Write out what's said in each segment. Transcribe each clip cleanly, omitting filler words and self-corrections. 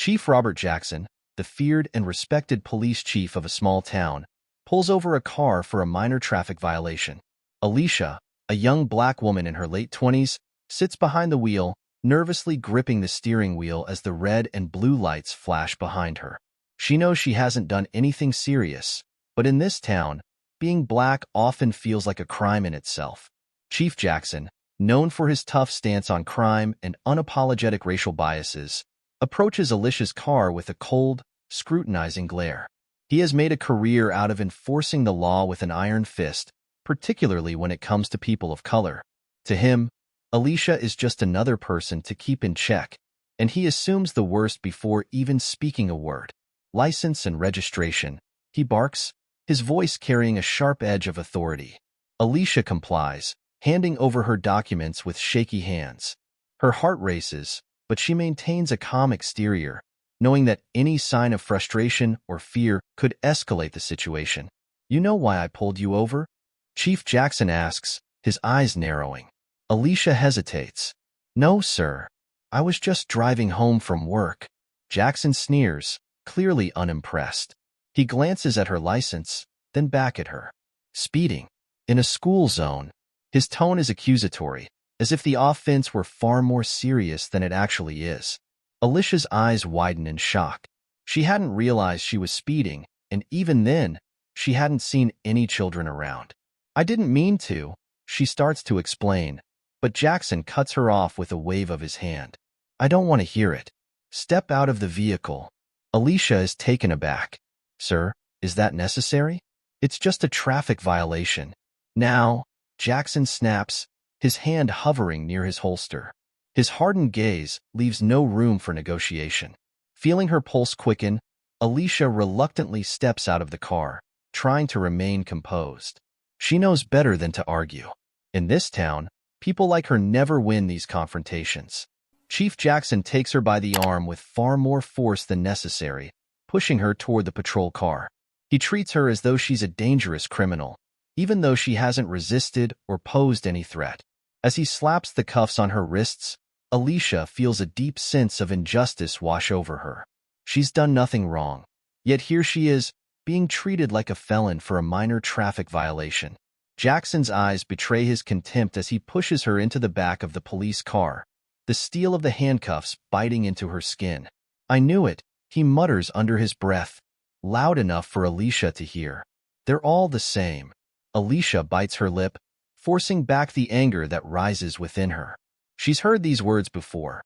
Chief Robert Jackson, the feared and respected police chief of a small town, pulls over a car for a minor traffic violation. Alicia, a young black woman in her late 20s, sits behind the wheel, nervously gripping the steering wheel as the red and blue lights flash behind her. She knows she hasn't done anything serious, but in this town, being black often feels like a crime in itself. Chief Jackson, known for his tough stance on crime and unapologetic racial biases, approaches Alicia's car with a cold, scrutinizing glare. He has made a career out of enforcing the law with an iron fist, particularly when it comes to people of color. To him, Alicia is just another person to keep in check, and he assumes the worst before even speaking a word. License and registration, he barks, his voice carrying a sharp edge of authority. Alicia complies, handing over her documents with shaky hands. Her heart races, but she maintains a calm exterior, knowing that any sign of frustration or fear could escalate the situation. "You know why I pulled you over?" Chief Jackson asks, his eyes narrowing. Alicia hesitates. "No, sir. I was just driving home from work." Jackson sneers, clearly unimpressed. He glances at her license, then back at her. "Speeding. In a school zone." His tone is accusatory, as if the offense were far more serious than it actually is. Alicia's eyes widen in shock. She hadn't realized she was speeding, and even then, she hadn't seen any children around. "I didn't mean to," she starts to explain, but Jackson cuts her off with a wave of his hand. "I don't want to hear it. Step out of the vehicle." Alicia is taken aback. "Sir, is that necessary? It's just a traffic violation." "Now," Jackson snaps, his hand hovering near his holster. His hardened gaze leaves no room for negotiation. Feeling her pulse quicken, Alicia reluctantly steps out of the car, trying to remain composed. She knows better than to argue. In this town, people like her never win these confrontations. Chief Jackson takes her by the arm with far more force than necessary, pushing her toward the patrol car. He treats her as though she's a dangerous criminal, even though she hasn't resisted or posed any threat. As he slaps the cuffs on her wrists, Alicia feels a deep sense of injustice wash over her. She's done nothing wrong, yet here she is, being treated like a felon for a minor traffic violation. Jackson's eyes betray his contempt as he pushes her into the back of the police car, the steel of the handcuffs biting into her skin. "I knew it," he mutters under his breath, loud enough for Alicia to hear. "They're all the same." Alicia bites her lip, forcing back the anger that rises within her. She's heard these words before.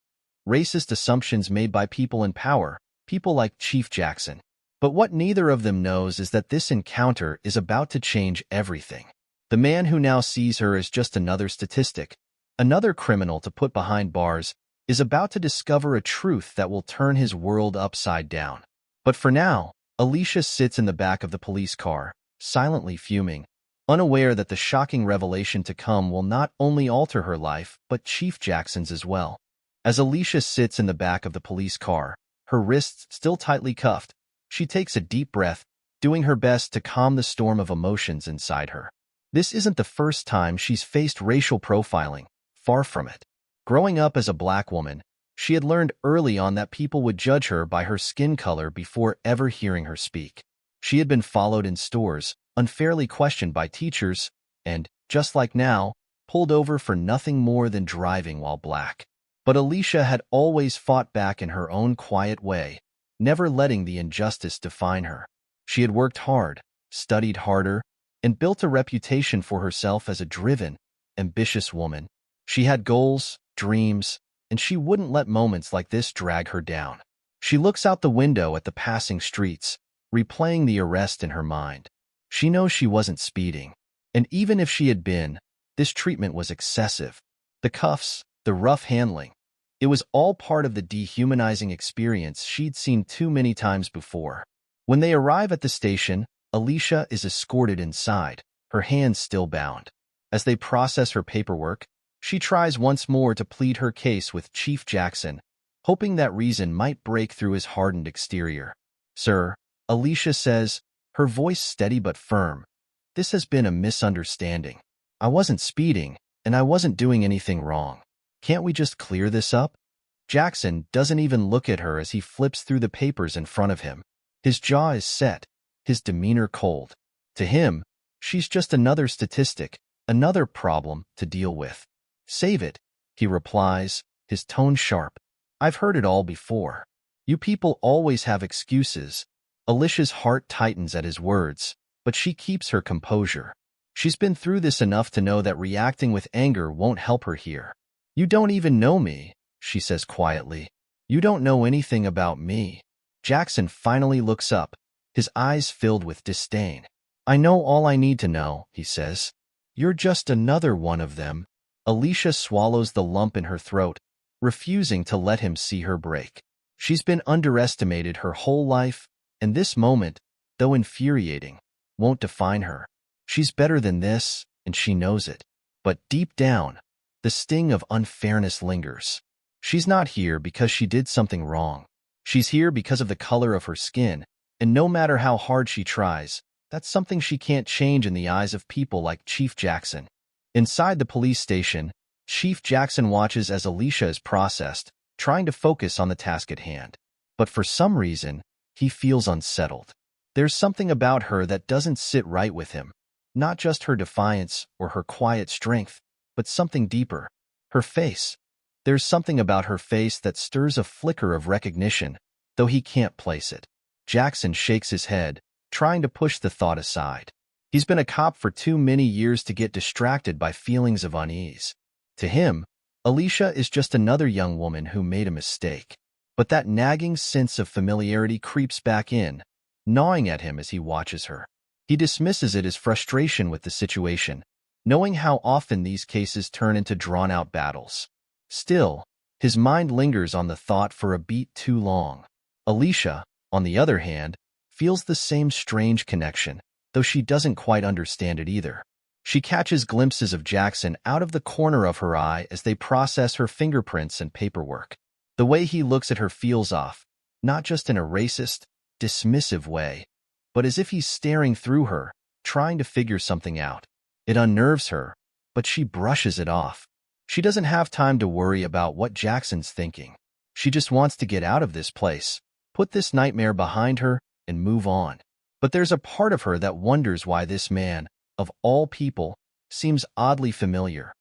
Racist assumptions made by people in power, people like Chief Jackson. But what neither of them knows is that this encounter is about to change everything. The man who now sees her as just another statistic, another criminal to put behind bars, is about to discover a truth that will turn his world upside down. But for now, Alicia sits in the back of the police car, silently fuming, unaware that the shocking revelation to come will not only alter her life, but Chief Jackson's as well. As Alicia sits in the back of the police car, her wrists still tightly cuffed, she takes a deep breath, doing her best to calm the storm of emotions inside her. This isn't the first time she's faced racial profiling, far from it. Growing up as a black woman, she had learned early on that people would judge her by her skin color before ever hearing her speak. She had been followed in stores, unfairly questioned by teachers, and, just like now, pulled over for nothing more than driving while black. But Alicia had always fought back in her own quiet way, never letting the injustice define her. She had worked hard, studied harder, and built a reputation for herself as a driven, ambitious woman. She had goals, dreams, and she wouldn't let moments like this drag her down. She looks out the window at the passing streets, replaying the arrest in her mind. She knows she wasn't speeding, and even if she had been, this treatment was excessive. The cuffs, the rough handling, it was all part of the dehumanizing experience she'd seen too many times before. When they arrive at the station, Alicia is escorted inside, her hands still bound. As they process her paperwork, she tries once more to plead her case with Chief Jackson, hoping that reason might break through his hardened exterior. "Sir," Alicia says, her voice steady but firm, "this has been a misunderstanding. I wasn't speeding, and I wasn't doing anything wrong. Can't we just clear this up?" Jackson doesn't even look at her as he flips through the papers in front of him. His jaw is set, his demeanor cold. To him, she's just another statistic, another problem to deal with. Save it, he replies, his tone sharp. I've heard it all before. You people always have excuses. Alicia's heart tightens at his words, but she keeps her composure. She's been through this enough to know that reacting with anger won't help her here. You don't even know me, she says quietly. You don't know anything about me. Jackson finally looks up, his eyes filled with disdain. I know all I need to know, he says. You're just another one of them. Alicia swallows the lump in her throat, refusing to let him see her break. She's been underestimated her whole life, and this moment, though infuriating, won't define her. She's better than this, and she knows it. But deep down, the sting of unfairness lingers. She's not here because she did something wrong. She's here because of the color of her skin, and no matter how hard she tries, that's something she can't change in the eyes of people like Chief Jackson. Inside the police station, Chief Jackson watches as Alicia is processed, trying to focus on the task at hand. But for some reason, he feels unsettled. There's something about her that doesn't sit right with him. Not just her defiance or her quiet strength, but something deeper. Her face. There's something about her face that stirs a flicker of recognition, though he can't place it. Jackson shakes his head, trying to push the thought aside. He's been a cop for too many years to get distracted by feelings of unease. To him, Alicia is just another young woman who made a mistake. But that nagging sense of familiarity creeps back in, gnawing at him as he watches her. He dismisses it as frustration with the situation, knowing how often these cases turn into drawn-out battles. Still, his mind lingers on the thought for a beat too long. Alicia, on the other hand, feels the same strange connection, though she doesn't quite understand it either. She catches glimpses of Jackson out of the corner of her eye as they process her fingerprints and paperwork. The way he looks at her feels off, not just in a racist, dismissive way, but as if he's staring through her, trying to figure something out. It unnerves her, but she brushes it off. She doesn't have time to worry about what Jackson's thinking. She just wants to get out of this place, put this nightmare behind her, and move on. But there's a part of her that wonders why this man, of all people, seems oddly familiar,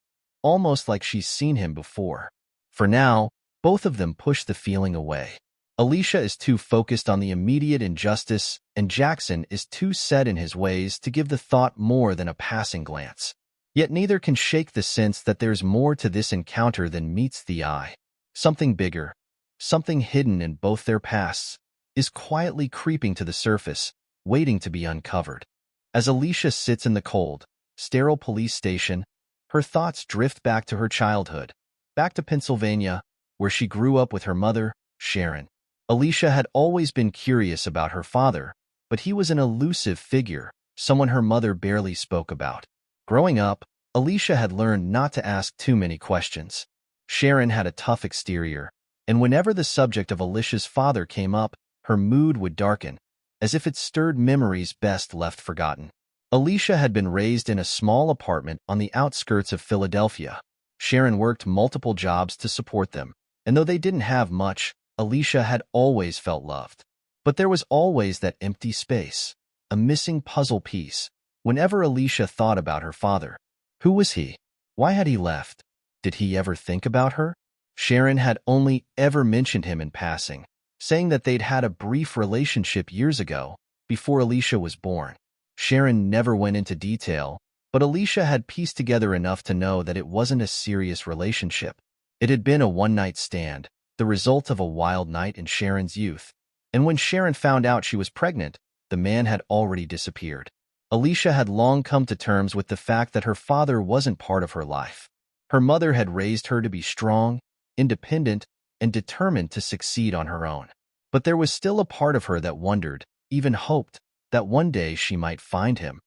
almost like she's seen him before. For now, both of them push the feeling away. Alicia is too focused on the immediate injustice, and Jackson is too set in his ways to give the thought more than a passing glance. Yet neither can shake the sense that there's more to this encounter than meets the eye. Something bigger, something hidden in both their pasts, is quietly creeping to the surface, waiting to be uncovered. As Alicia sits in the cold, sterile police station, her thoughts drift back to her childhood, back to Pennsylvania, where she grew up with her mother, Sharon. Alicia had always been curious about her father, but he was an elusive figure, someone her mother barely spoke about. Growing up, Alicia had learned not to ask too many questions. Sharon had a tough exterior, and whenever the subject of Alicia's father came up, her mood would darken, as if it stirred memories best left forgotten. Alicia had been raised in a small apartment on the outskirts of Philadelphia. Sharon worked multiple jobs to support them, and though they didn't have much, Alicia had always felt loved. But there was always that empty space, a missing puzzle piece, whenever Alicia thought about her father. Who was he? Why had he left? Did he ever think about her? Sharon had only ever mentioned him in passing, saying that they'd had a brief relationship years ago, before Alicia was born. Sharon never went into detail, but Alicia had pieced together enough to know that it wasn't a serious relationship. It had been a one-night stand, the result of a wild night in Sharon's youth, and when Sharon found out she was pregnant, the man had already disappeared. Alicia had long come to terms with the fact that her father wasn't part of her life. Her mother had raised her to be strong, independent, and determined to succeed on her own. But there was still a part of her that wondered, even hoped, that one day she might find him,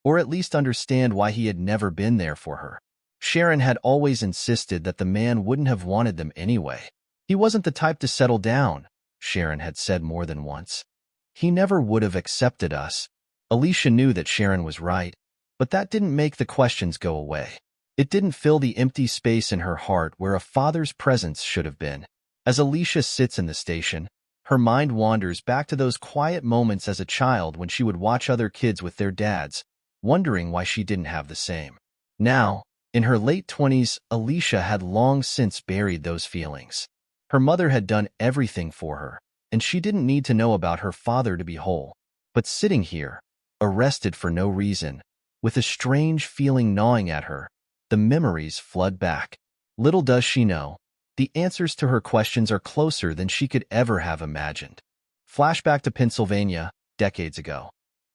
or at least understand why he had never been there for her. Sharon had always insisted that the man wouldn't have wanted them anyway. He wasn't the type to settle down, Sharon had said more than once. He never would have accepted us. Alicia knew that Sharon was right, but that didn't make the questions go away. It didn't fill the empty space in her heart where a father's presence should have been. As Alicia sits in the station, her mind wanders back to those quiet moments as a child when she would watch other kids with their dads, wondering why she didn't have the same. Now, in her late 20s, Alicia had long since buried those feelings. Her mother had done everything for her, and she didn't need to know about her father to be whole. But sitting here, arrested for no reason, with a strange feeling gnawing at her, the memories flood back. Little does she know, the answers to her questions are closer than she could ever have imagined. Flashback to Pennsylvania, decades ago.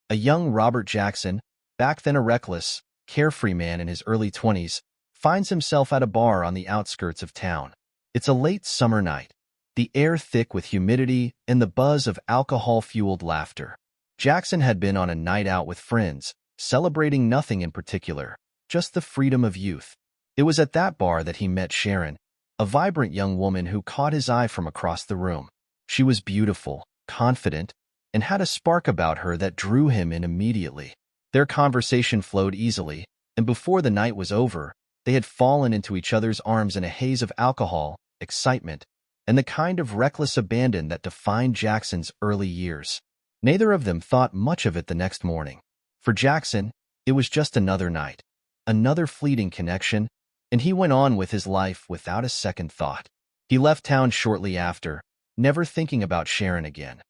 A young Robert Jackson, back then a reckless, carefree man in his early 20s, finds himself at a bar on the outskirts of town. It's a late summer night, the air thick with humidity and the buzz of alcohol-fueled laughter. Jackson had been on a night out with friends, celebrating nothing in particular, just the freedom of youth. It was at that bar that he met Sharon, a vibrant young woman who caught his eye from across the room. She was beautiful, confident, and had a spark about her that drew him in immediately. Their conversation flowed easily, and before the night was over, they had fallen into each other's arms in a haze of alcohol, excitement, and the kind of reckless abandon that defined Jackson's early years. Neither of them thought much of it the next morning. For Jackson, it was just another night, another fleeting connection, and he went on with his life without a second thought. He left town shortly after, never thinking about Sharon again,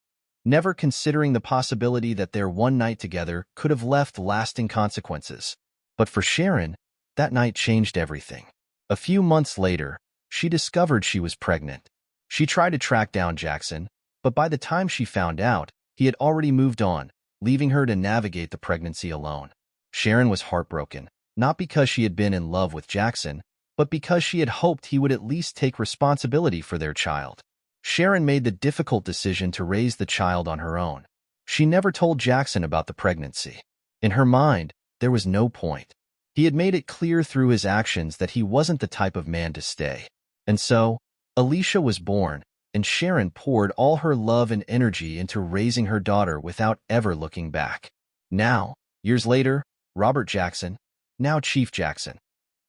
never considering the possibility that their one night together could have left lasting consequences. But for Sharon, that night changed everything. A few months later, she discovered she was pregnant. She tried to track down Jackson, but by the time she found out, he had already moved on, leaving her to navigate the pregnancy alone. Sharon was heartbroken, not because she had been in love with Jackson, but because she had hoped he would at least take responsibility for their child. Sharon made the difficult decision to raise the child on her own. She never told Jackson about the pregnancy. In her mind, there was no point. He had made it clear through his actions that he wasn't the type of man to stay. And so, Alicia was born, and Sharon poured all her love and energy into raising her daughter without ever looking back. Now, years later, Robert Jackson, now Chief Jackson,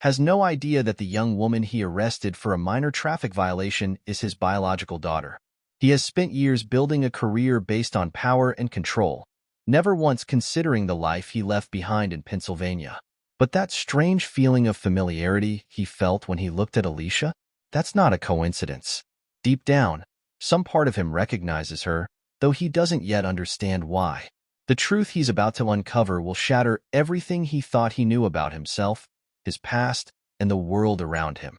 has no idea that the young woman he arrested for a minor traffic violation is his biological daughter. He has spent years building a career based on power and control, never once considering the life he left behind in Pennsylvania. But that strange feeling of familiarity he felt when he looked at Alicia, that's not a coincidence. Deep down, some part of him recognizes her, though he doesn't yet understand why. The truth he's about to uncover will shatter everything he thought he knew about himself, his past, and the world around him.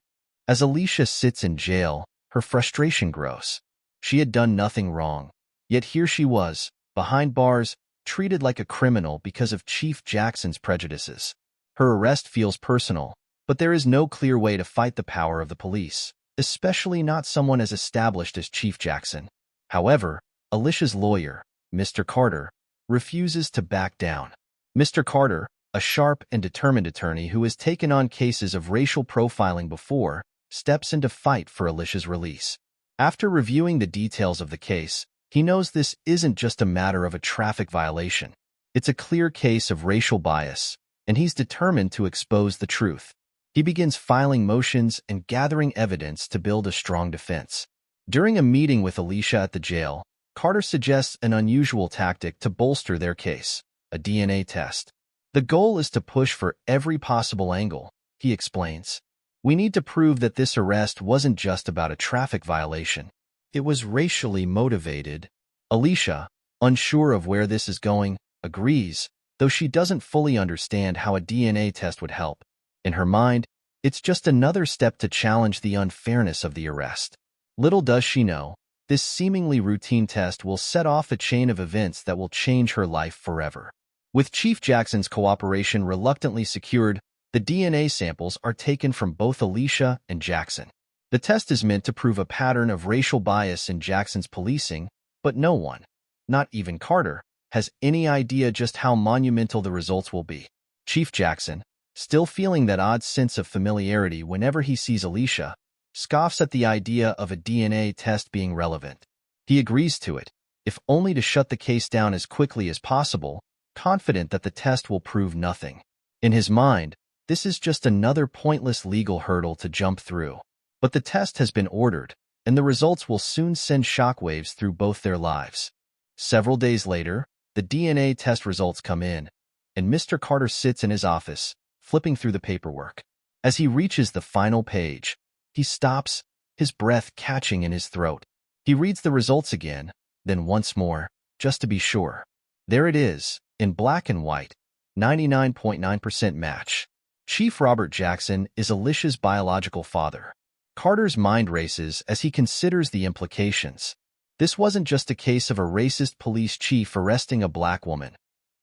As Alicia sits in jail, her frustration grows. She had done nothing wrong, yet here she was, behind bars, treated like a criminal because of Chief Jackson's prejudices. Her arrest feels personal, but there is no clear way to fight the power of the police, especially not someone as established as Chief Jackson. However, Alicia's lawyer, Mr. Carter, refuses to back down. Mr. Carter, a sharp and determined attorney who has taken on cases of racial profiling before, steps in to fight for Alicia's release. After reviewing the details of the case, he knows this isn't just a matter of a traffic violation. It's a clear case of racial bias, and he's determined to expose the truth. He begins filing motions and gathering evidence to build a strong defense. During a meeting with Alicia at the jail, Carter suggests an unusual tactic to bolster their case, a DNA test. The goal is to push for every possible angle, he explains. We need to prove that this arrest wasn't just about a traffic violation. It was racially motivated. Alicia, unsure of where this is going, agrees, though she doesn't fully understand how a DNA test would help. In her mind, it's just another step to challenge the unfairness of the arrest. Little does she know, this seemingly routine test will set off a chain of events that will change her life forever. With Chief Jackson's cooperation reluctantly secured, the DNA samples are taken from both Alicia and Jackson. The test is meant to prove a pattern of racial bias in Jackson's policing, but no one, not even Carter, has any idea just how monumental the results will be. Chief Jackson, still feeling that odd sense of familiarity whenever he sees Alicia, scoffs at the idea of a DNA test being relevant. He agrees to it, if only to shut the case down as quickly as possible, confident that the test will prove nothing. In his mind, this is just another pointless legal hurdle to jump through. But the test has been ordered, and the results will soon send shockwaves through both their lives. Several days later, the DNA test results come in, and Mr. Carter sits in his office, flipping through the paperwork. As he reaches the final page, he stops, his breath catching in his throat. He reads the results again, then once more, just to be sure. There it is, in black and white, 99.9% match. Chief Robert Jackson is Alicia's biological father. Carter's mind races as he considers the implications. This wasn't just a case of a racist police chief arresting a black woman.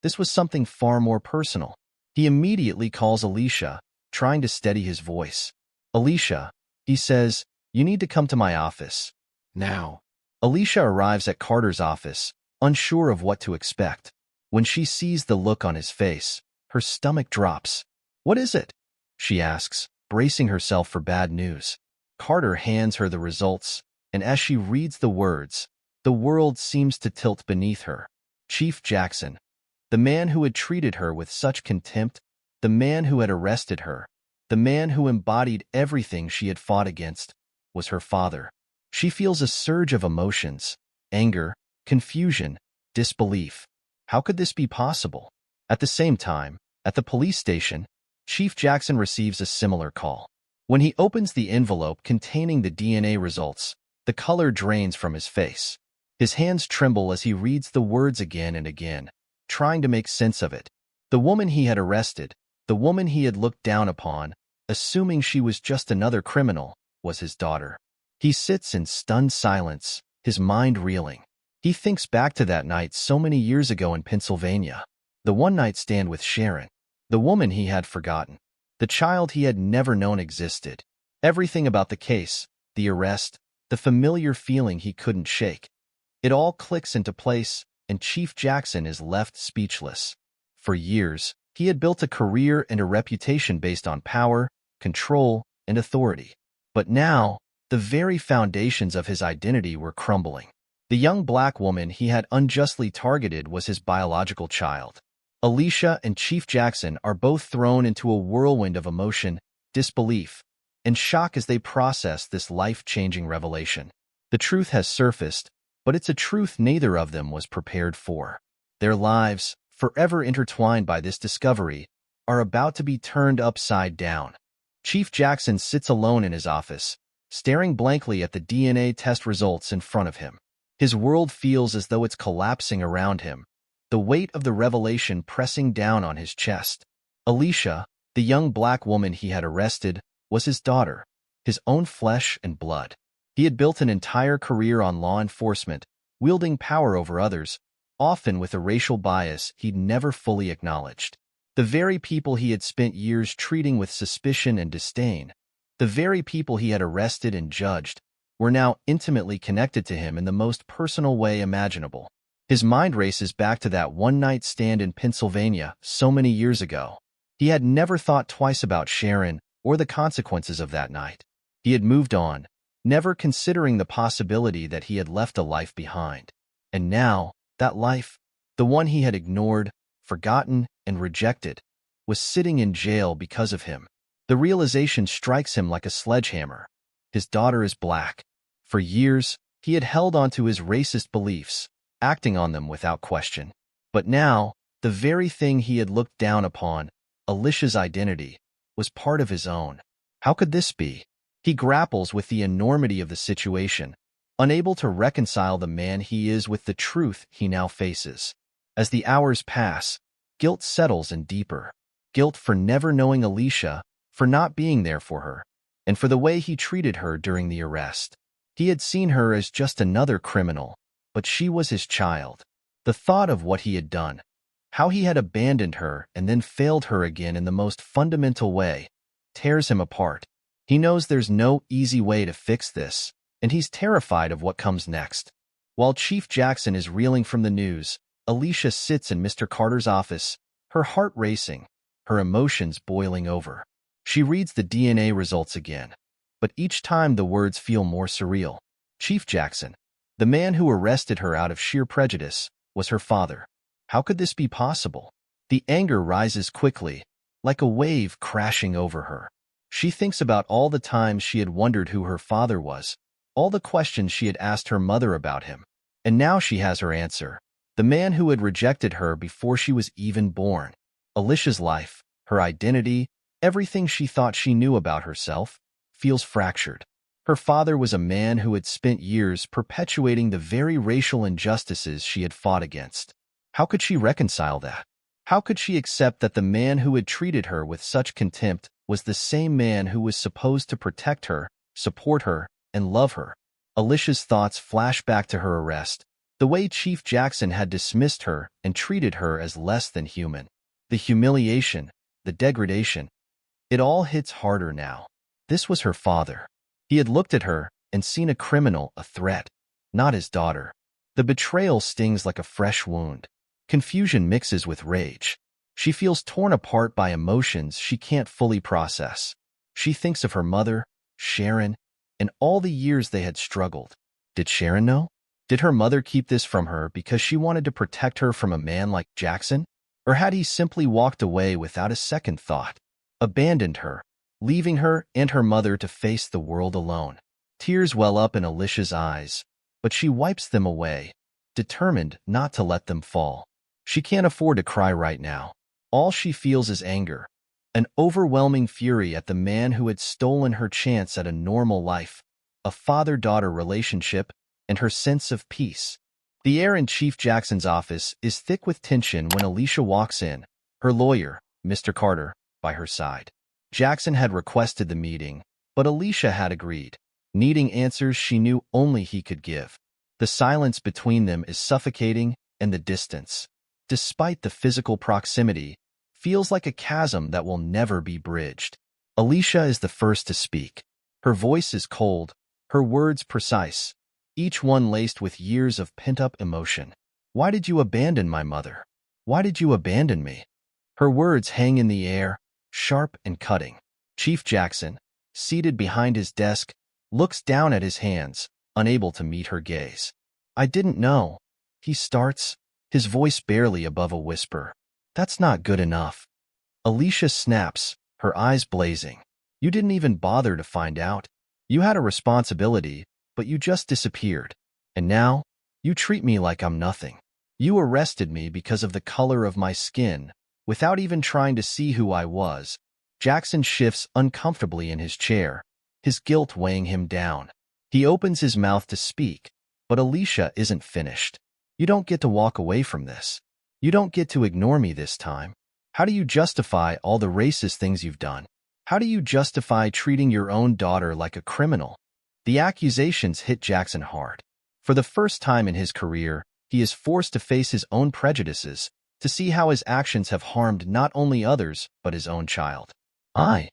This was something far more personal. He immediately calls Alicia, trying to steady his voice. "Alicia," he says, "you need to come to my office. Now." Alicia arrives at Carter's office, unsure of what to expect. When she sees the look on his face, her stomach drops. "What is it?" she asks, bracing herself for bad news. Carter hands her the results, and as she reads the words, the world seems to tilt beneath her. Chief Jackson, the man who had treated her with such contempt, the man who had arrested her, the man who embodied everything she had fought against, was her father. She feels a surge of emotions: anger, confusion, disbelief. How could this be possible? At the same time, at the police station, Chief Jackson receives a similar call. When he opens the envelope containing the DNA results, the color drains from his face. His hands tremble as he reads the words again and again, trying to make sense of it. The woman he had arrested, the woman he had looked down upon, assuming she was just another criminal, was his daughter. He sits in stunned silence, his mind reeling. He thinks back to that night so many years ago in Pennsylvania. The one-night stand with Sharon. The woman he had forgotten. The child he had never known existed. Everything about the case, the arrest, the familiar feeling he couldn't shake. It all clicks into place, and Chief Jackson is left speechless. For years, he had built a career and a reputation based on power, control, and authority. But now, the very foundations of his identity were crumbling. The young black woman he had unjustly targeted was his biological child. Alicia and Chief Jackson are both thrown into a whirlwind of emotion, disbelief, and shock as they process this life-changing revelation. The truth has surfaced, but it's a truth neither of them was prepared for. Their lives, forever intertwined by this discovery, are about to be turned upside down. Chief Jackson sits alone in his office, staring blankly at the DNA test results in front of him. His world feels as though it's collapsing around him, the weight of the revelation pressing down on his chest. Alicia, the young black woman he had arrested, was his daughter, his own flesh and blood. He had built an entire career on law enforcement, wielding power over others, often with a racial bias he'd never fully acknowledged. The very people he had spent years treating with suspicion and disdain, the very people he had arrested and judged, were now intimately connected to him in the most personal way imaginable. His mind races back to that one-night stand in Pennsylvania so many years ago. He had never thought twice about Sharon or the consequences of that night. He had moved on, never considering the possibility that he had left a life behind. And now, that life, the one he had ignored, forgotten, and rejected, was sitting in jail because of him. The realization strikes him like a sledgehammer. His daughter is black. For years, he had held on to his racist beliefs, acting on them without question. But now, the very thing he had looked down upon, Alicia's identity, was part of his own. How could this be? He grapples with the enormity of the situation, unable to reconcile the man he is with the truth he now faces. As the hours pass, guilt settles in deeper. Guilt for never knowing Alicia, for not being there for her, and for the way he treated her during the arrest. He had seen her as just another criminal, but she was his child. The thought of what he had done, how he had abandoned her and then failed her again in the most fundamental way, tears him apart. He knows there's no easy way to fix this, and he's terrified of what comes next. While Chief Jackson is reeling from the news, Alicia sits in Mr. Carter's office, her heart racing, her emotions boiling over. She reads the DNA results again, but each time the words feel more surreal. Chief Jackson, the man who arrested her out of sheer prejudice, was her father. How could this be possible? The anger rises quickly, like a wave crashing over her. She thinks about all the times she had wondered who her father was, all the questions she had asked her mother about him. And now she has her answer. The man who had rejected her before she was even born. Alicia's life, her identity, everything she thought she knew about herself, feels fractured. Her father was a man who had spent years perpetuating the very racial injustices she had fought against. How could she reconcile that? How could she accept that the man who had treated her with such contempt was the same man who was supposed to protect her, support her, and love her? Alicia's thoughts flash back to her arrest, the way Chief Jackson had dismissed her and treated her as less than human. The humiliation, the degradation, it all hits harder now. This was her father. He had looked at her and seen a criminal, a threat, not his daughter. The betrayal stings like a fresh wound. Confusion mixes with rage. She feels torn apart by emotions she can't fully process. She thinks of her mother, Sharon, and all the years they had struggled. Did Sharon know? Did her mother keep this from her because she wanted to protect her from a man like Jackson? Or had he simply walked away without a second thought, abandoned her, leaving her and her mother to face the world alone? Tears well up in Alicia's eyes, but she wipes them away, determined not to let them fall. She can't afford to cry right now. All she feels is anger, an overwhelming fury at the man who had stolen her chance at a normal life, a father-daughter relationship, and her sense of peace. The air in Chief Jackson's office is thick with tension when Alicia walks in, her lawyer, Mr. Carter, by her side. Jackson had requested the meeting, but Alicia had agreed, needing answers she knew only he could give. The silence between them is suffocating, and the distance, despite the physical proximity, feels like a chasm that will never be bridged. Alicia is the first to speak. Her voice is cold, her words precise, each one laced with years of pent-up emotion. Why did you abandon my mother? Why did you abandon me? Her words hang in the air, sharp and cutting. Chief Jackson, seated behind his desk, looks down at his hands, unable to meet her gaze. I didn't know, he starts, his voice barely above a whisper. That's not good enough. Alicia snaps, her eyes blazing. You didn't even bother to find out. You had a responsibility, but you just disappeared. And now, you treat me like I'm nothing. You arrested me because of the color of my skin, without even trying to see who I was. Jackson shifts uncomfortably in his chair, his guilt weighing him down. He opens his mouth to speak, but Alicia isn't finished. You don't get to walk away from this. You don't get to ignore me this time. How do you justify all the racist things you've done? How do you justify treating your own daughter like a criminal? The accusations hit Jackson hard. For the first time in his career, he is forced to face his own prejudices, to see how his actions have harmed not only others, but his own child. I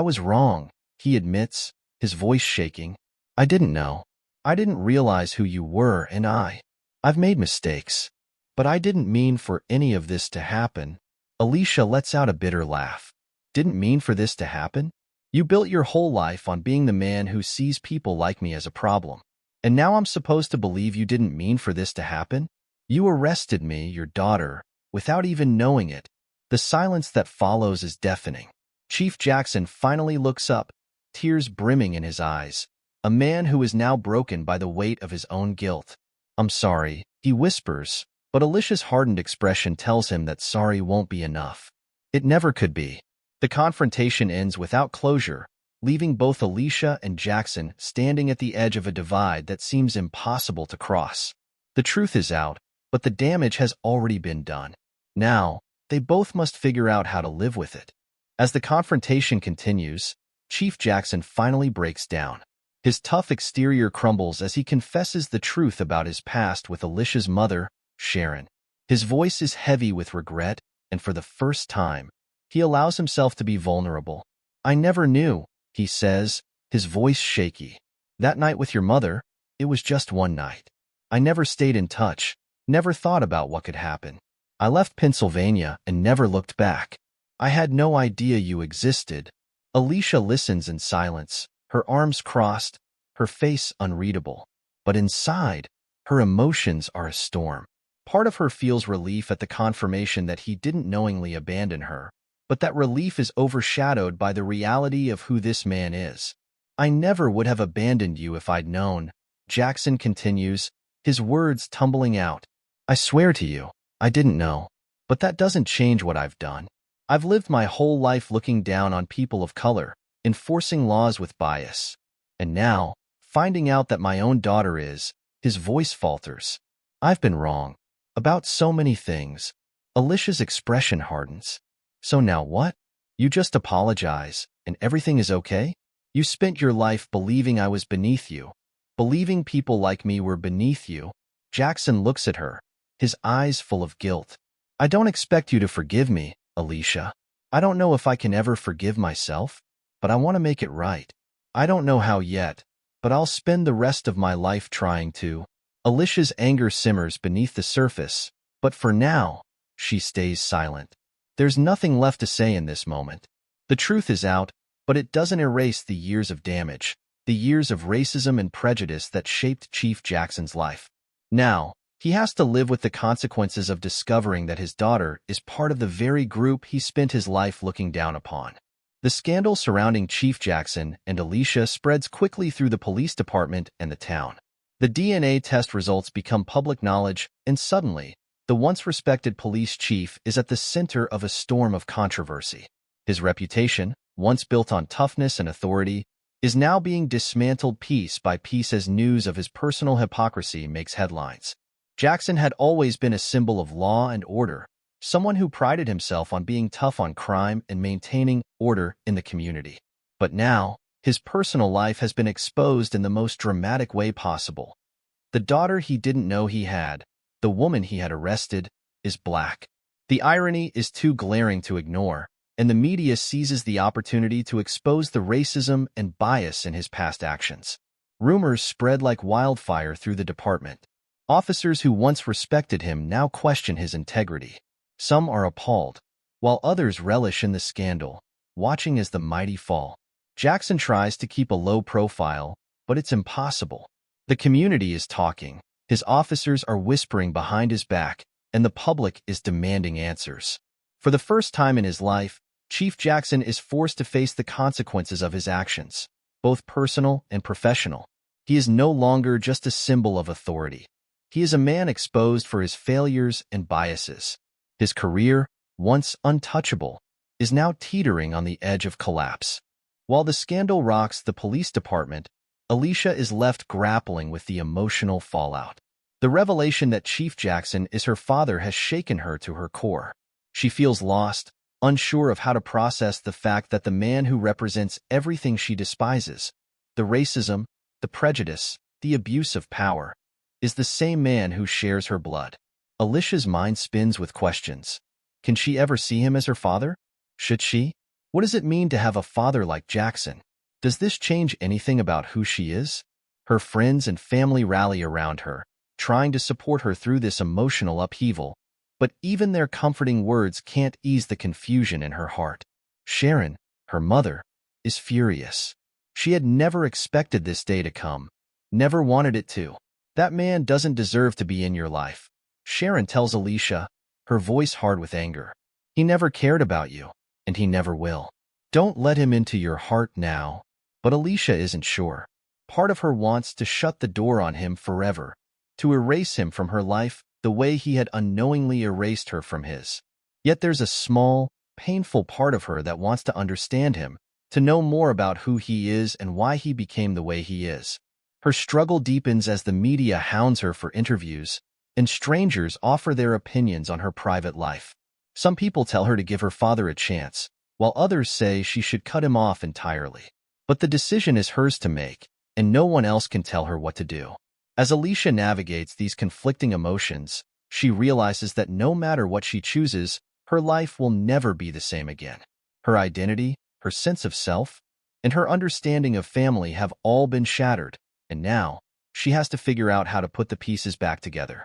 was wrong, he admits, his voice shaking. I didn't know. I didn't realize who you were, and I've made mistakes. But I didn't mean for any of this to happen. Alicia lets out a bitter laugh. Didn't mean for this to happen? You built your whole life on being the man who sees people like me as a problem. And now I'm supposed to believe you didn't mean for this to happen? You arrested me, your daughter, without even knowing it. The silence that follows is deafening. Chief Jackson finally looks up, tears brimming in his eyes, a man who is now broken by the weight of his own guilt. I'm sorry, he whispers, but Alicia's hardened expression tells him that sorry won't be enough. It never could be. The confrontation ends without closure, leaving both Alicia and Jackson standing at the edge of a divide that seems impossible to cross. The truth is out, but the damage has already been done. Now, they both must figure out how to live with it. As the confrontation continues, Chief Jackson finally breaks down. His tough exterior crumbles as he confesses the truth about his past with Alicia's mother, Sharon. His voice is heavy with regret, and for the first time, he allows himself to be vulnerable. I never knew, he says, his voice shaky. That night with your mother, it was just one night. I never stayed in touch, never thought about what could happen. I left Pennsylvania and never looked back. I had no idea you existed. Alicia listens in silence, her arms crossed, her face unreadable. But inside, her emotions are a storm. Part of her feels relief at the confirmation that he didn't knowingly abandon her, but that relief is overshadowed by the reality of who this man is. I never would have abandoned you if I'd known. Jackson continues, his words tumbling out. I swear to you, I didn't know. But that doesn't change what I've done. I've lived my whole life looking down on people of color, enforcing laws with bias. And now, finding out that my own daughter is, his voice falters. I've been wrong. About so many things. Alicia's expression hardens. So now what? You just apologize, and everything is okay? You spent your life believing I was beneath you, believing people like me were beneath you. Jackson looks at her, his eyes full of guilt. I don't expect you to forgive me, Alicia. I don't know if I can ever forgive myself, but I want to make it right. I don't know how yet, but I'll spend the rest of my life trying to. Alicia's anger simmers beneath the surface, but for now, she stays silent. There's nothing left to say in this moment. The truth is out, but it doesn't erase the years of damage, the years of racism and prejudice that shaped Chief Jackson's life. Now, he has to live with the consequences of discovering that his daughter is part of the very group he spent his life looking down upon. The scandal surrounding Chief Jackson and Alicia spreads quickly through the police department and the town. The DNA test results become public knowledge, and suddenly, the once respected police chief is at the center of a storm of controversy. His reputation, once built on toughness and authority, is now being dismantled piece by piece as news of his personal hypocrisy makes headlines. Jackson had always been a symbol of law and order, someone who prided himself on being tough on crime and maintaining order in the community. But now, his personal life has been exposed in the most dramatic way possible. The daughter he didn't know he had, the woman he had arrested, is black. The irony is too glaring to ignore, and the media seizes the opportunity to expose the racism and bias in his past actions. Rumors spread like wildfire through the department. Officers who once respected him now question his integrity. Some are appalled, while others relish in the scandal, watching as the mighty fall. Jackson tries to keep a low profile, but it's impossible. The community is talking, his officers are whispering behind his back, and the public is demanding answers. For the first time in his life, Chief Jackson is forced to face the consequences of his actions, both personal and professional. He is no longer just a symbol of authority. He is a man exposed for his failures and biases. His career, once untouchable, is now teetering on the edge of collapse. While the scandal rocks the police department, Alicia is left grappling with the emotional fallout. The revelation that Chief Jackson is her father has shaken her to her core. She feels lost, unsure of how to process the fact that the man who represents everything she despises, the racism, the prejudice, the abuse of power, is the same man who shares her blood. Alicia's mind spins with questions. Can she ever see him as her father? Should she? What does it mean to have a father like Jackson? Does this change anything about who she is? Her friends and family rally around her, trying to support her through this emotional upheaval, but even their comforting words can't ease the confusion in her heart. Sharon, her mother, is furious. She had never expected this day to come, never wanted it to. That man doesn't deserve to be in your life, Sharon tells Alicia, her voice hard with anger. He never cared about you, and he never will. Don't let him into your heart now. But Alicia isn't sure. Part of her wants to shut the door on him forever, to erase him from her life the way he had unknowingly erased her from his. Yet there's a small, painful part of her that wants to understand him, to know more about who he is and why he became the way he is. Her struggle deepens as the media hounds her for interviews, and strangers offer their opinions on her private life. Some people tell her to give her father a chance, while others say she should cut him off entirely. But the decision is hers to make, and no one else can tell her what to do. As Alicia navigates these conflicting emotions, she realizes that no matter what she chooses, her life will never be the same again. Her identity, her sense of self, and her understanding of family have all been shattered, and now, she has to figure out how to put the pieces back together.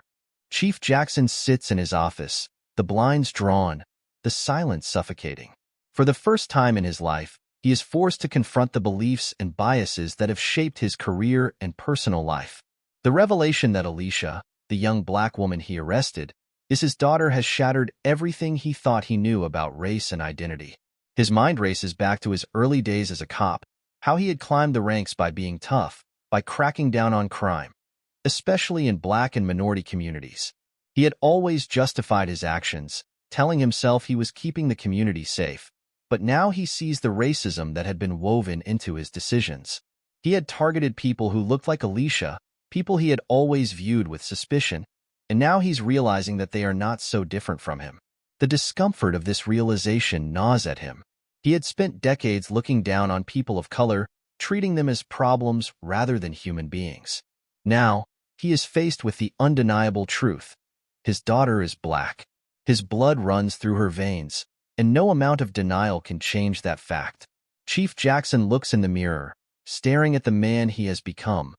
Chief Jackson sits in his office, the blinds drawn, the silence suffocating. For the first time in his life, he is forced to confront the beliefs and biases that have shaped his career and personal life. The revelation that Alicia, the young black woman he arrested, is his daughter has shattered everything he thought he knew about race and identity. His mind races back to his early days as a cop, how he had climbed the ranks by being tough, by cracking down on crime, especially in Black and minority communities. He had always justified his actions, telling himself he was keeping the community safe, but now he sees the racism that had been woven into his decisions. He had targeted people who looked like Alicia, people he had always viewed with suspicion, and now he's realizing that they are not so different from him. The discomfort of this realization gnaws at him. He had spent decades looking down on people of color, treating them as problems rather than human beings. Now, he is faced with the undeniable truth. His daughter is Black. His blood runs through her veins, and no amount of denial can change that fact. Chief Jackson looks in the mirror, staring at the man he has become,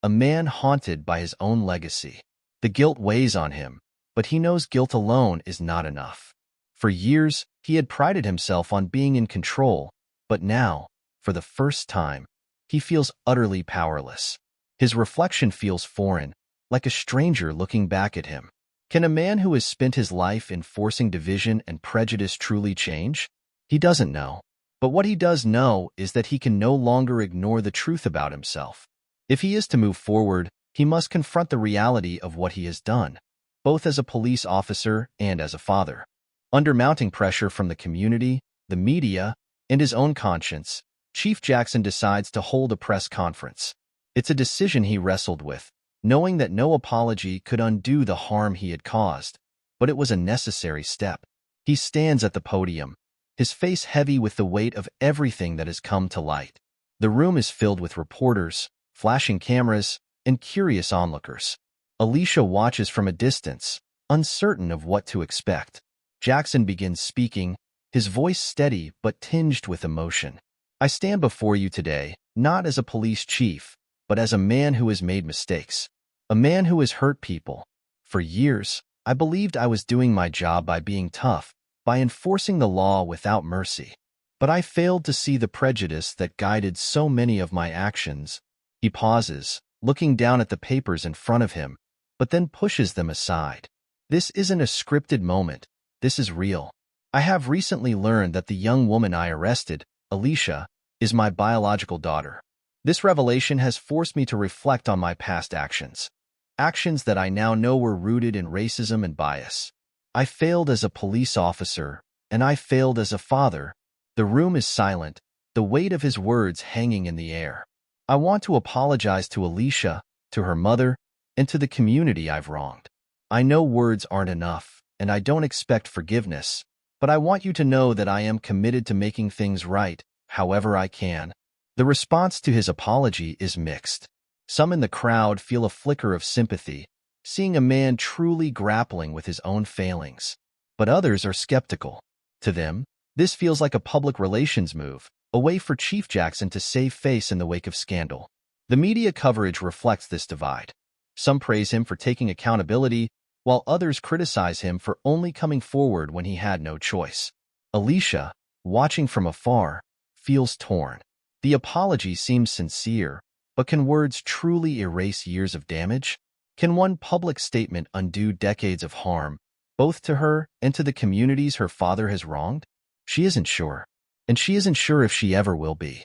a man haunted by his own legacy. The guilt weighs on him, but he knows guilt alone is not enough. For years, he had prided himself on being in control, but now, for the first time, he feels utterly powerless. His reflection feels foreign, like a stranger looking back at him. Can a man who has spent his life enforcing division and prejudice truly change? He doesn't know. But what he does know is that he can no longer ignore the truth about himself. If he is to move forward, he must confront the reality of what he has done, both as a police officer and as a father. Under mounting pressure from the community, the media, and his own conscience, Chief Jackson decides to hold a press conference. It's a decision he wrestled with, knowing that no apology could undo the harm he had caused, but it was a necessary step. He stands at the podium, his face heavy with the weight of everything that has come to light. The room is filled with reporters, flashing cameras, and curious onlookers. Alicia watches from a distance, uncertain of what to expect. Jackson begins speaking, his voice steady but tinged with emotion. I stand before you today, not as a police chief, but as a man who has made mistakes. A man who has hurt people. For years, I believed I was doing my job by being tough, by enforcing the law without mercy. But I failed to see the prejudice that guided so many of my actions. He pauses, looking down at the papers in front of him, but then pushes them aside. This isn't a scripted moment. This is real. I have recently learned that the young woman I arrested, Alicia, is my biological daughter. This revelation has forced me to reflect on my past actions. Actions that I now know were rooted in racism and bias. I failed as a police officer, and I failed as a father. The room is silent, the weight of his words hanging in the air. I want to apologize to Alicia, to her mother, and to the community I've wronged. I know words aren't enough, and I don't expect forgiveness, but I want you to know that I am committed to making things right, however I can. The response to his apology is mixed. Some in the crowd feel a flicker of sympathy, seeing a man truly grappling with his own failings. But others are skeptical. To them, this feels like a public relations move, a way for Chief Jackson to save face in the wake of scandal. The media coverage reflects this divide. Some praise him for taking accountability, while others criticize him for only coming forward when he had no choice. Alicia, watching from afar, feels torn. The apology seems sincere, but can words truly erase years of damage? Can one public statement undo decades of harm, both to her and to the communities her father has wronged? She isn't sure, and she isn't sure if she ever will be.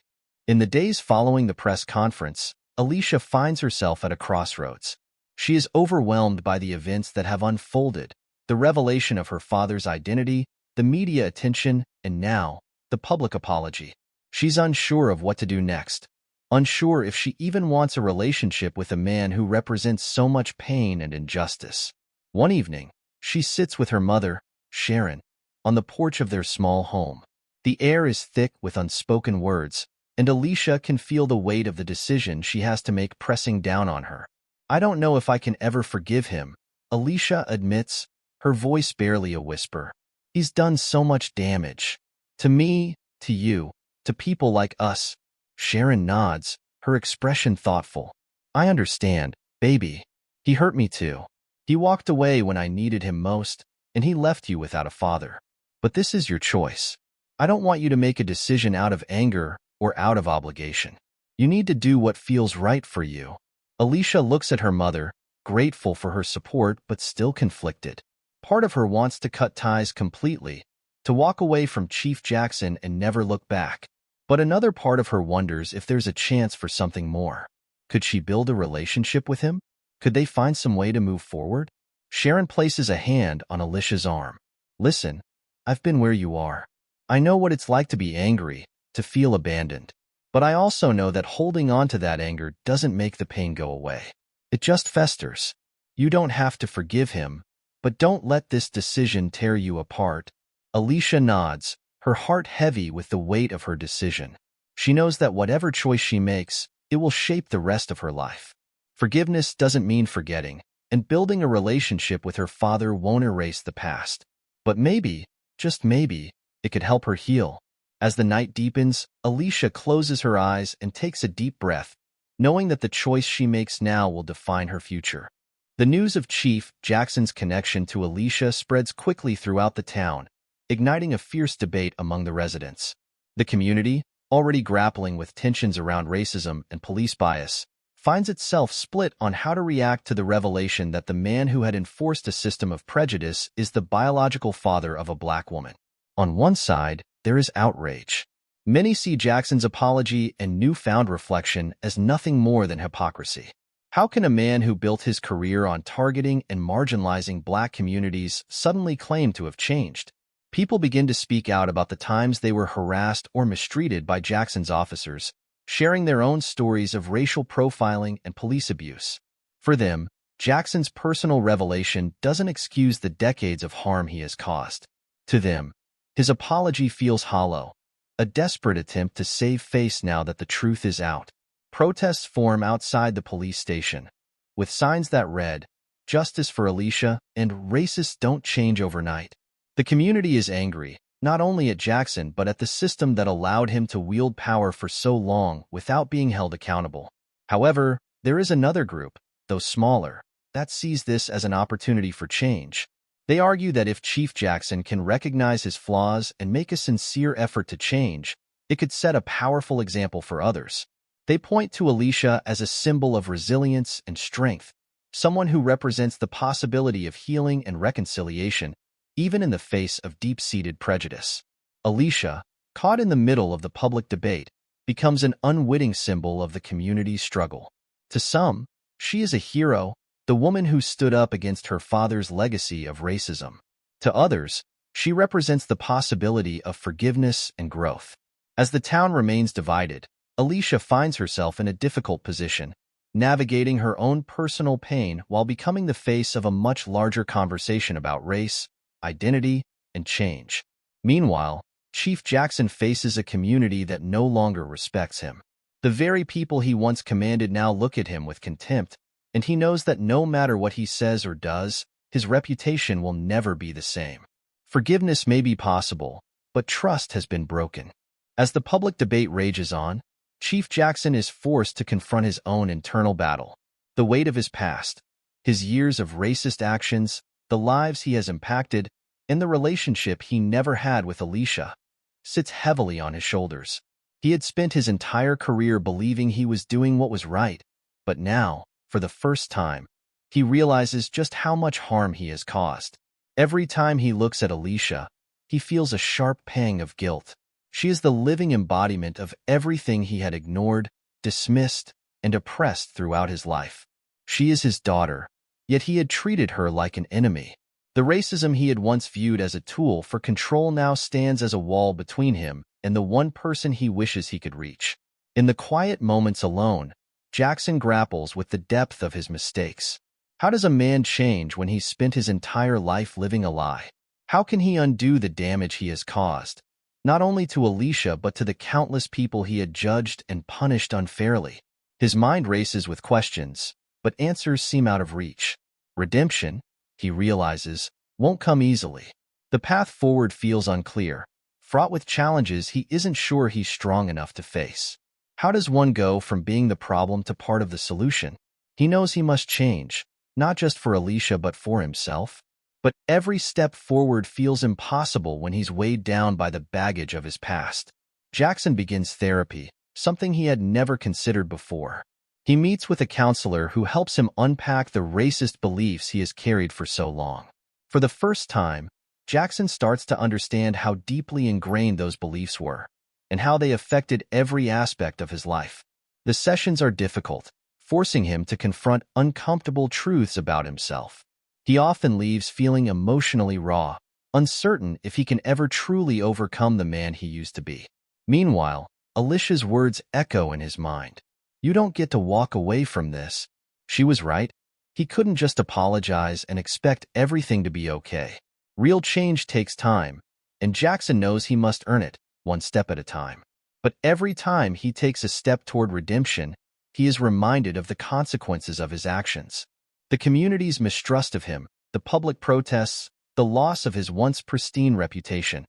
In the days following the press conference, Alicia finds herself at a crossroads. She is overwhelmed by the events that have unfolded, the revelation of her father's identity, the media attention, and now, the public apology. She's unsure of what to do next, unsure if she even wants a relationship with a man who represents so much pain and injustice. One evening, she sits with her mother, Sharon, on the porch of their small home. The air is thick with unspoken words, and Alicia can feel the weight of the decision she has to make pressing down on her. I don't know if I can ever forgive him, Alicia admits, her voice barely a whisper. He's done so much damage. To me, to you, to people like us. Sharon nods, her expression thoughtful. I understand, baby. He hurt me too. He walked away when I needed him most, and he left you without a father. But this is your choice. I don't want you to make a decision out of anger or out of obligation. You need to do what feels right for you. Alicia looks at her mother, grateful for her support but still conflicted. Part of her wants to cut ties completely, to walk away from Chief Jackson and never look back. But another part of her wonders if there's a chance for something more. Could she build a relationship with him? Could they find some way to move forward? Sharon places a hand on Alicia's arm. Listen, I've been where you are. I know what it's like to be angry, to feel abandoned. But I also know that holding on to that anger doesn't make the pain go away. It just festers. You don't have to forgive him, but don't let this decision tear you apart. Alicia nods, her heart heavy with the weight of her decision. She knows that whatever choice she makes, it will shape the rest of her life. Forgiveness doesn't mean forgetting, and building a relationship with her father won't erase the past. But maybe, just maybe, it could help her heal. As the night deepens, Alicia closes her eyes and takes a deep breath, knowing that the choice she makes now will define her future. The news of Chief Jackson's connection to Alicia spreads quickly throughout the town, igniting a fierce debate among the residents. The community, already grappling with tensions around racism and police bias, finds itself split on how to react to the revelation that the man who had enforced a system of prejudice is the biological father of a black woman. On one side, there is outrage. Many see Jackson's apology and newfound reflection as nothing more than hypocrisy. How can a man who built his career on targeting and marginalizing black communities suddenly claim to have changed? People begin to speak out about the times they were harassed or mistreated by Jackson's officers, sharing their own stories of racial profiling and police abuse. For them, Jackson's personal revelation doesn't excuse the decades of harm he has caused. To them, his apology feels hollow, a desperate attempt to save face now that the truth is out. Protests form outside the police station, with signs that read, "Justice for Alicia" and "Racists don't change overnight." The community is angry, not only at Jackson but at the system that allowed him to wield power for so long without being held accountable. However, there is another group, though smaller, that sees this as an opportunity for change. They argue that if Chief Jackson can recognize his flaws and make a sincere effort to change, it could set a powerful example for others. They point to Alicia as a symbol of resilience and strength, someone who represents the possibility of healing and reconciliation, even in the face of deep-seated prejudice. Alicia, caught in the middle of the public debate, becomes an unwitting symbol of the community's struggle. To some, she is a hero, the woman who stood up against her father's legacy of racism. To others, she represents the possibility of forgiveness and growth. As the town remains divided, Alicia finds herself in a difficult position, navigating her own personal pain while becoming the face of a much larger conversation about race, identity, and change. Meanwhile, Chief Jackson faces a community that no longer respects him. The very people he once commanded now look at him with contempt, and he knows that no matter what he says or does, his reputation will never be the same. Forgiveness may be possible, but trust has been broken. As the public debate rages on, Chief Jackson is forced to confront his own internal battle. The weight of his past, his years of racist actions, the lives he has impacted, and the relationship he never had with Alicia, sits heavily on his shoulders. He had spent his entire career believing he was doing what was right, but now, for the first time, he realizes just how much harm he has caused. Every time he looks at Alicia, he feels a sharp pang of guilt. She is the living embodiment of everything he had ignored, dismissed, and oppressed throughout his life. She is his daughter, yet he had treated her like an enemy. The racism he had once viewed as a tool for control now stands as a wall between him and the one person he wishes he could reach. In the quiet moments alone, Jackson grapples with the depth of his mistakes. How does a man change when he's spent his entire life living a lie? How can he undo the damage he has caused, not only to Alicia but to the countless people he had judged and punished unfairly? His mind races with questions, but answers seem out of reach. Redemption, he realizes, won't come easily. The path forward feels unclear, fraught with challenges he isn't sure he's strong enough to face. How does one go from being the problem to part of the solution? He knows he must change, not just for Alicia but for himself. But every step forward feels impossible when he's weighed down by the baggage of his past. Jackson begins therapy, something he had never considered before. He meets with a counselor who helps him unpack the racist beliefs he has carried for so long. For the first time, Jackson starts to understand how deeply ingrained those beliefs were. and how they affected every aspect of his life. The sessions are difficult, forcing him to confront uncomfortable truths about himself. He often leaves feeling emotionally raw, uncertain if he can ever truly overcome the man he used to be. Meanwhile, Alicia's words echo in his mind. You don't get to walk away from this. She was right. He couldn't just apologize and expect everything to be okay. Real change takes time, and Jackson knows he must earn it, one step at a time. But every time he takes a step toward redemption, he is reminded of the consequences of his actions. The community's mistrust of him, the public protests, the loss of his once pristine reputation.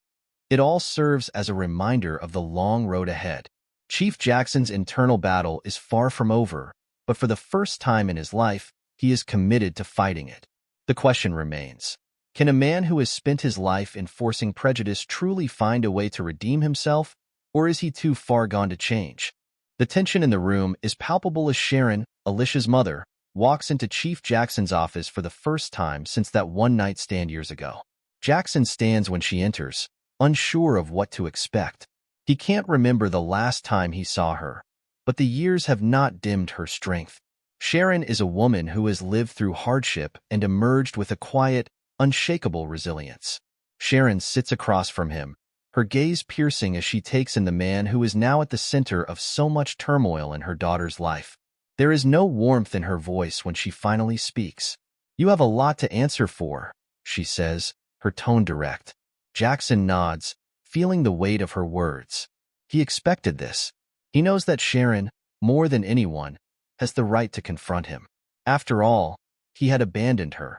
It all serves as a reminder of the long road ahead. Chief Jackson's internal battle is far from over, but for the first time in his life, he is committed to fighting it. The question remains, can a man who has spent his life enforcing prejudice truly find a way to redeem himself, or is he too far gone to change? The tension in the room is palpable as Sharon, Alicia's mother, walks into Chief Jackson's office for the first time since that one-night stand years ago. Jackson stands when she enters, unsure of what to expect. He can't remember the last time he saw her, but the years have not dimmed her strength. Sharon is a woman who has lived through hardship and emerged with a quiet, unshakable resilience. Sharon sits across from him, her gaze piercing as she takes in the man who is now at the center of so much turmoil in her daughter's life. There is no warmth in her voice when she finally speaks. You have a lot to answer for, she says, her tone direct. Jackson nods, feeling the weight of her words. He expected this. He knows that Sharon, more than anyone, has the right to confront him. After all, he had abandoned her,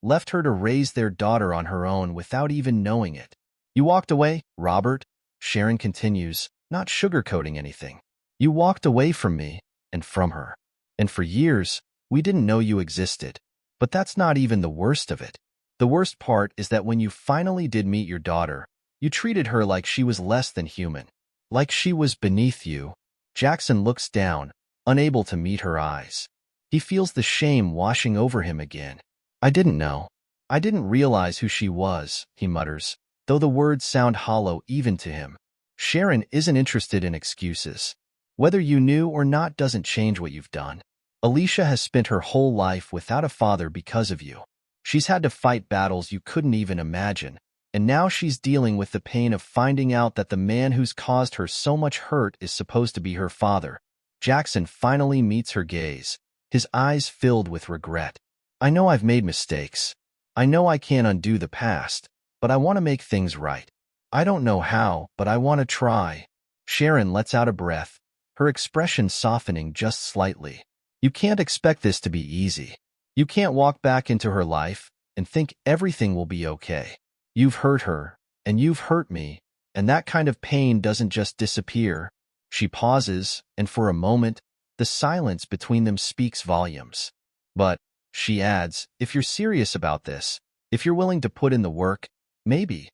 left her to raise their daughter on her own without even knowing it. You walked away, Robert, Sharon continues, not sugarcoating anything. You walked away from me and from her. And for years, we didn't know you existed. But that's not even the worst of it. The worst part is that when you finally did meet your daughter, you treated her like she was less than human, like she was beneath you. Jackson looks down, unable to meet her eyes. He feels the shame washing over him again. I didn't know. I didn't realize who she was, he mutters, though the words sound hollow even to him. Sharon isn't interested in excuses. Whether you knew or not doesn't change what you've done. Alicia has spent her whole life without a father because of you. She's had to fight battles you couldn't even imagine, and now she's dealing with the pain of finding out that the man who's caused her so much hurt is supposed to be her father. Jackson finally meets her gaze, his eyes filled with regret. I know I've made mistakes. I know I can't undo the past, but I want to make things right. I don't know how, but I want to try. Sharon lets out a breath, her expression softening just slightly. You can't expect this to be easy. You can't walk back into her life and think everything will be okay. You've hurt her, and you've hurt me, and that kind of pain doesn't just disappear. She pauses, and for a moment, the silence between them speaks volumes. But, she adds, if you're serious about this, if you're willing to put in the work, maybe,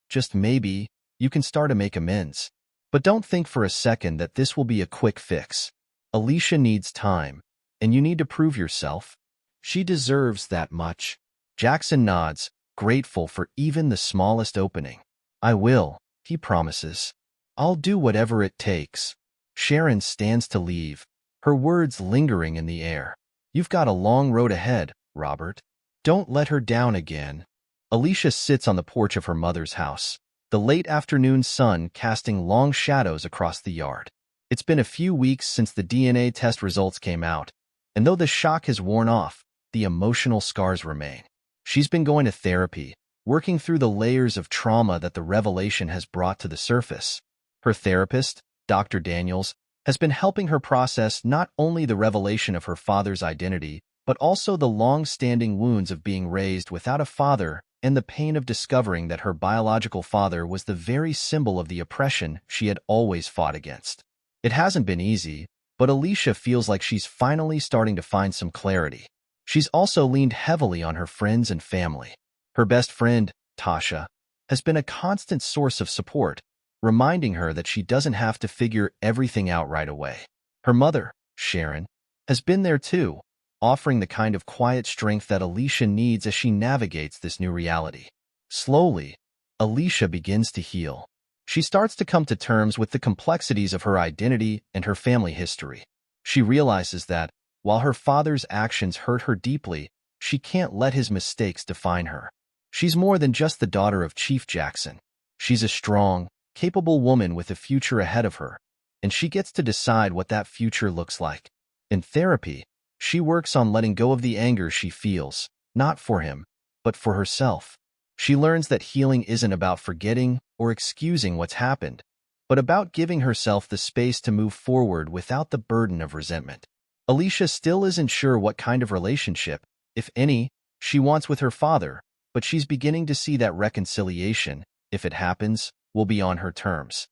just maybe, you can start to make amends. But don't think for a second that this will be a quick fix. Alicia needs time, and you need to prove yourself. She deserves that much. Jackson nods, grateful for even the smallest opening. I will, he promises. I'll do whatever it takes. Sharon stands to leave, her words lingering in the air. You've got a long road ahead, Robert. Don't let her down again. Alicia sits on the porch of her mother's house, the late afternoon sun casting long shadows across the yard. It's been a few weeks since the DNA test results came out, and though the shock has worn off, the emotional scars remain. She's been going to therapy, working through the layers of trauma that the revelation has brought to the surface. Her therapist, Dr. Daniels, has been helping her process not only the revelation of her father's identity, but also the long-standing wounds of being raised without a father and the pain of discovering that her biological father was the very symbol of the oppression she had always fought against. It hasn't been easy, but Alicia feels like she's finally starting to find some clarity. She's also leaned heavily on her friends and family. Her best friend, Tasha, has been a constant source of support, reminding her that she doesn't have to figure everything out right away. Her mother, Sharon, has been there too, offering the kind of quiet strength that Alicia needs as she navigates this new reality. Slowly, Alicia begins to heal. She starts to come to terms with the complexities of her identity and her family history. She realizes that, while her father's actions hurt her deeply, she can't let his mistakes define her. She's more than just the daughter of Chief Jackson. She's a strong, capable woman with a future ahead of her, and she gets to decide what that future looks like. In therapy, she works on letting go of the anger she feels, not for him, but for herself. She learns that healing isn't about forgetting or excusing what's happened, but about giving herself the space to move forward without the burden of resentment. Alicia still isn't sure what kind of relationship, if any, she wants with her father, but she's beginning to see that reconciliation, if it happens, will be on her terms.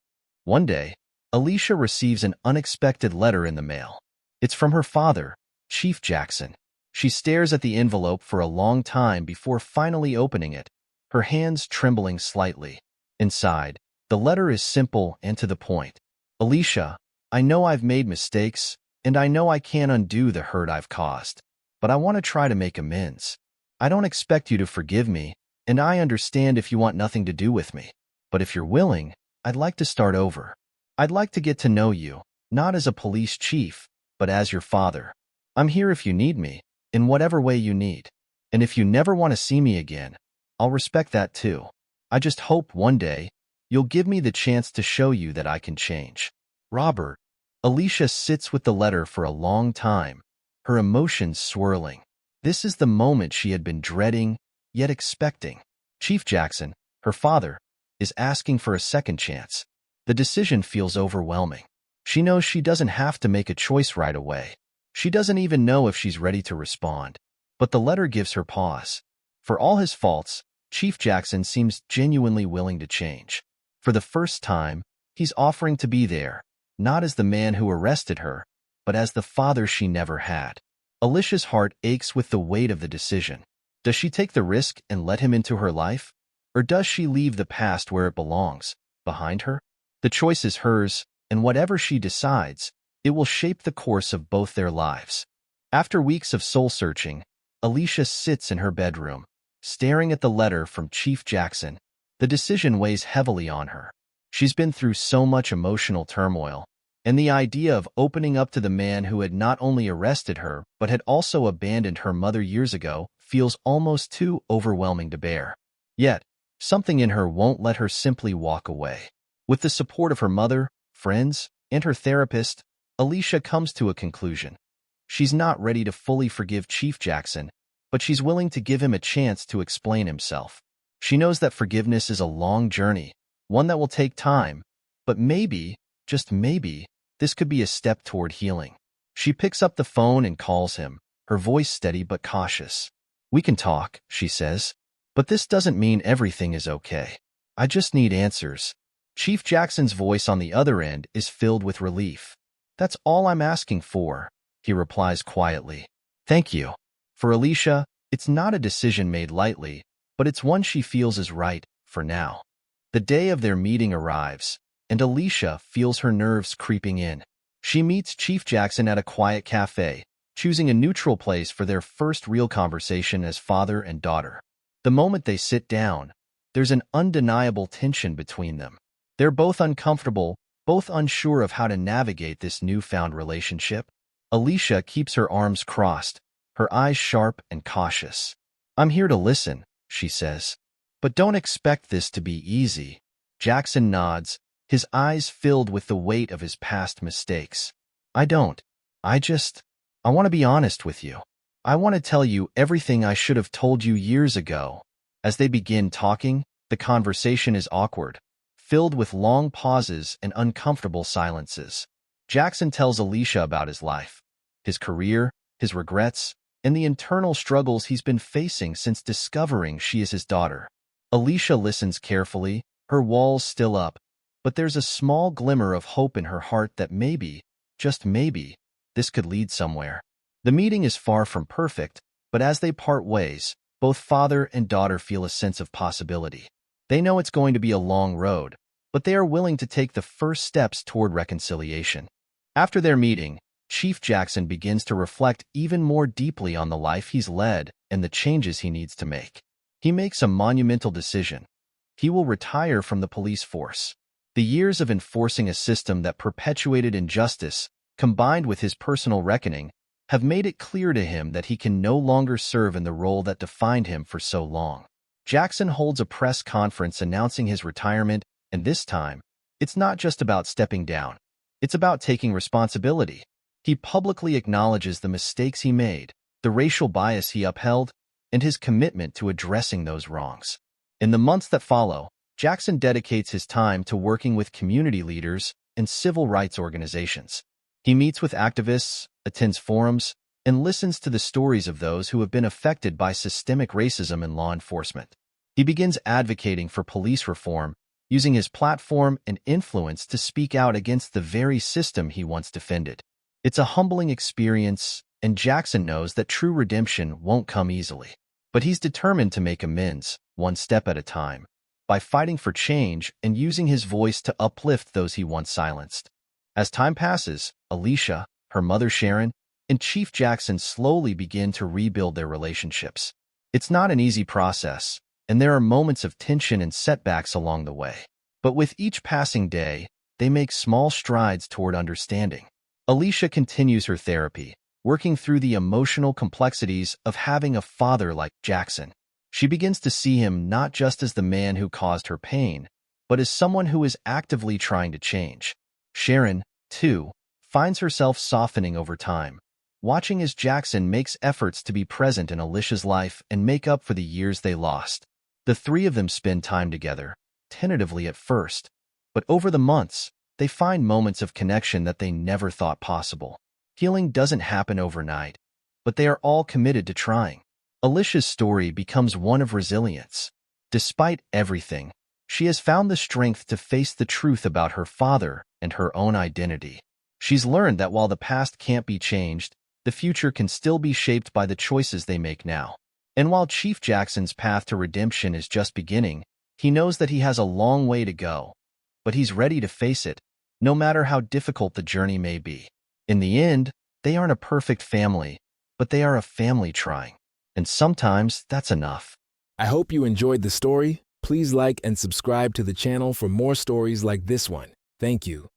One day, Alicia receives an unexpected letter in the mail. It's from her father, Chief Jackson. She stares at the envelope for a long time before finally opening it, her hands trembling slightly. Inside, the letter is simple and to the point. Alicia, I know I've made mistakes, and I know I can't undo the hurt I've caused, but I want to try to make amends. I don't expect you to forgive me, and I understand if you want nothing to do with me. But if you're willing, I'd like to start over. I'd like to get to know you, not as a police chief, but as your father. I'm here if you need me, in whatever way you need. And if you never want to see me again, I'll respect that too. I just hope one day, you'll give me the chance to show you that I can change. Robert. Alicia sits with the letter for a long time, her emotions swirling. This is the moment she had been dreading, yet expecting. Chief Jackson, her father, is asking for a second chance. The decision feels overwhelming. She knows she doesn't have to make a choice right away. She doesn't even know if she's ready to respond. But the letter gives her pause. For all his faults, Chief Jackson seems genuinely willing to change. For the first time, he's offering to be there, not as the man who arrested her, but as the father she never had. Alicia's heart aches with the weight of the decision. Does she take the risk and let him into her life? Or does she leave the past where it belongs, behind her? The choice is hers, and whatever she decides, it will shape the course of both their lives. After weeks of soul-searching, Alicia sits in her bedroom, staring at the letter from Chief Jackson. The decision weighs heavily on her. She's been through so much emotional turmoil, and the idea of opening up to the man who had not only arrested her but had also abandoned her mother years ago feels almost too overwhelming to bear. Yet, something in her won't let her simply walk away. With the support of her mother, friends, and her therapist, Alicia comes to a conclusion. She's not ready to fully forgive Chief Jackson, but she's willing to give him a chance to explain himself. She knows that forgiveness is a long journey, one that will take time, but maybe, just maybe, this could be a step toward healing. She picks up the phone and calls him, her voice steady but cautious. "We can talk," she says, "but this doesn't mean everything is okay. I just need answers." Chief Jackson's voice on the other end is filled with relief. "That's all I'm asking for," he replies quietly. "Thank you." For Alicia, it's not a decision made lightly, but it's one she feels is right, for now. The day of their meeting arrives, and Alicia feels her nerves creeping in. She meets Chief Jackson at a quiet cafe, choosing a neutral place for their first real conversation as father and daughter. The moment they sit down, there's an undeniable tension between them. They're both uncomfortable, both unsure of how to navigate this newfound relationship. Alicia keeps her arms crossed, her eyes sharp and cautious. "I'm here to listen," she says. "But don't expect this to be easy." Jackson nods, his eyes filled with the weight of his past mistakes. "I don't. I want to be honest with you. I want to tell you everything I should have told you years ago." As they begin talking, the conversation is awkward, filled with long pauses and uncomfortable silences. Jackson tells Alicia about his life, his career, his regrets, and the internal struggles he's been facing since discovering she is his daughter. Alicia listens carefully, her walls still up, but there's a small glimmer of hope in her heart that maybe, just maybe, this could lead somewhere. The meeting is far from perfect, but as they part ways, both father and daughter feel a sense of possibility. They know it's going to be a long road, but they are willing to take the first steps toward reconciliation. After their meeting, Chief Jackson begins to reflect even more deeply on the life he's led and the changes he needs to make. He makes a monumental decision. He will retire from the police force. The years of enforcing a system that perpetuated injustice, combined with his personal reckoning, have made it clear to him that he can no longer serve in the role that defined him for so long. Jackson holds a press conference announcing his retirement, and this time, it's not just about stepping down. It's about taking responsibility. He publicly acknowledges the mistakes he made, the racial bias he upheld, and his commitment to addressing those wrongs. In the months that follow, Jackson dedicates his time to working with community leaders and civil rights organizations. He meets with activists, attends forums, and listens to the stories of those who have been affected by systemic racism in law enforcement. He begins advocating for police reform, using his platform and influence to speak out against the very system he once defended. It's a humbling experience, and Jackson knows that true redemption won't come easily. But he's determined to make amends, one step at a time, by fighting for change and using his voice to uplift those he once silenced. As time passes, Alicia, her mother Sharon, and Chief Jackson slowly begin to rebuild their relationships. It's not an easy process, and there are moments of tension and setbacks along the way. But with each passing day, they make small strides toward understanding. Alicia continues her therapy, working through the emotional complexities of having a father like Jackson. She begins to see him not just as the man who caused her pain, but as someone who is actively trying to change. Sharon, too, finds herself softening over time, watching as Jackson makes efforts to be present in Alicia's life and make up for the years they lost. The three of them spend time together, tentatively at first, but over the months, they find moments of connection that they never thought possible. Healing doesn't happen overnight, but they are all committed to trying. Alicia's story becomes one of resilience. Despite everything, she has found the strength to face the truth about her father and her own identity. She's learned that while the past can't be changed, the future can still be shaped by the choices they make now. And while Chief Jackson's path to redemption is just beginning, he knows that he has a long way to go, but he's ready to face it, no matter how difficult the journey may be. In the end, they aren't a perfect family, but they are a family trying. And sometimes that's enough. I hope you enjoyed the story. Please like and subscribe to the channel for more stories like this one. Thank you.